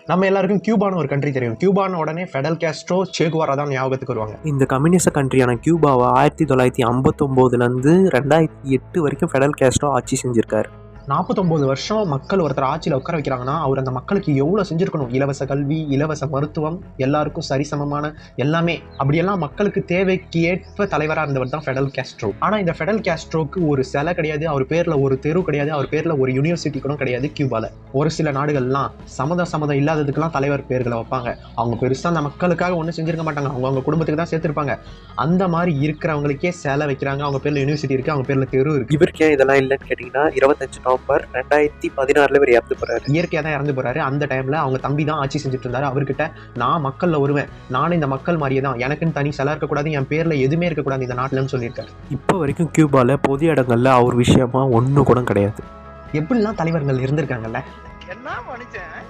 நம்ம எல்லாருக்கும் கியூபான்னு ஒரு கண்ட்ரி தெரியும். கியூபான உடனே ஃபெடல் காஸ்ட்ரோ, சே குவாரா தான் ஞாபகத்துக்கு வருவாங்க. இந்த கம்யூனிஸ்ட் கண்ட்ரியான கியூபாவை 1959 2008 வரைக்கும் ஃபெடல் காஸ்ட்ரோ ஆட்சி செஞ்சிருக்காரு. 49 வருஷம் மக்கள் ஒருத்தர் ஆட்சியில் உட்கார வைக்கிறாங்கன்னா அவர் அந்த மக்களுக்கு எவ்வளோ செஞ்சுருக்கணும். இலவச கல்வி, இலவச மருத்துவம், எல்லாருக்கும் சரிசமமான எல்லாமே, அப்படியெல்லாம் மக்களுக்கு தேவைக்கு ஏற்ப தலைவராக இருந்தவர் தான் ஃபெடல் காஸ்ட்ரோ. ஆனால் இந்த ஃபெடல் காஸ்ட்ரோக்கு ஒரு சிலை கிடையாது, அவர் பேரில் ஒரு தெரு கிடையாது, அவர் பேரில் ஒரு யூனிவர்சிட்டி கூட கிடையாது. கியூபாவில் ஒரு சில நாடுகள்லாம் சம்மதம் இல்லாததுக்கெல்லாம் தலைவர் பேர்களை வைப்பாங்க. அவங்க பெருசாக அந்த மக்களுக்காக ஒன்றும் செஞ்சிருக்க மாட்டாங்க, அவங்க குடும்பத்துக்கு தான் சேர்த்துருப்பாங்க. அந்த மாதிரி இருக்கிறவங்களுக்கே சிலை வைக்கிறாங்க, அவங்க பேரில் யூனிவர்சிட்டி இருக்குது, அவங்க பேரில் தெரு இருக்குது. இவருக்கே இதெல்லாம் இல்லைன்னு கேட்டிங்கன்னா 25 நவம்பர் 2016 இவர் இறந்து போறாரு. இயற்கையாக தான் இறந்து போறாரு. அந்த டைம்ல அவங்க தம்பி தான் ஆட்சி செஞ்சுட்டு இருந்தாரு. அவர்கிட்ட நான் மக்கள்ல வருவேன், நானும் இந்த மக்கள் மாதிரியே தான், எனக்குன்னு தனி சிலை இருக்கக்கூடாது, என் பேர்ல எதுவுமே இருக்கக்கூடாது இந்த நாட்டிலன்னு சொல்லியிருக்காரு. இப்போ வரைக்கும் கியூபாவில் பொது இடங்கள்ல அவர் விஷயமா ஒன்றும் கூட கிடையாது. எப்படிலாம் தலைவர்கள் இருந்திருக்காங்கல்ல. என்ன மனுஷன்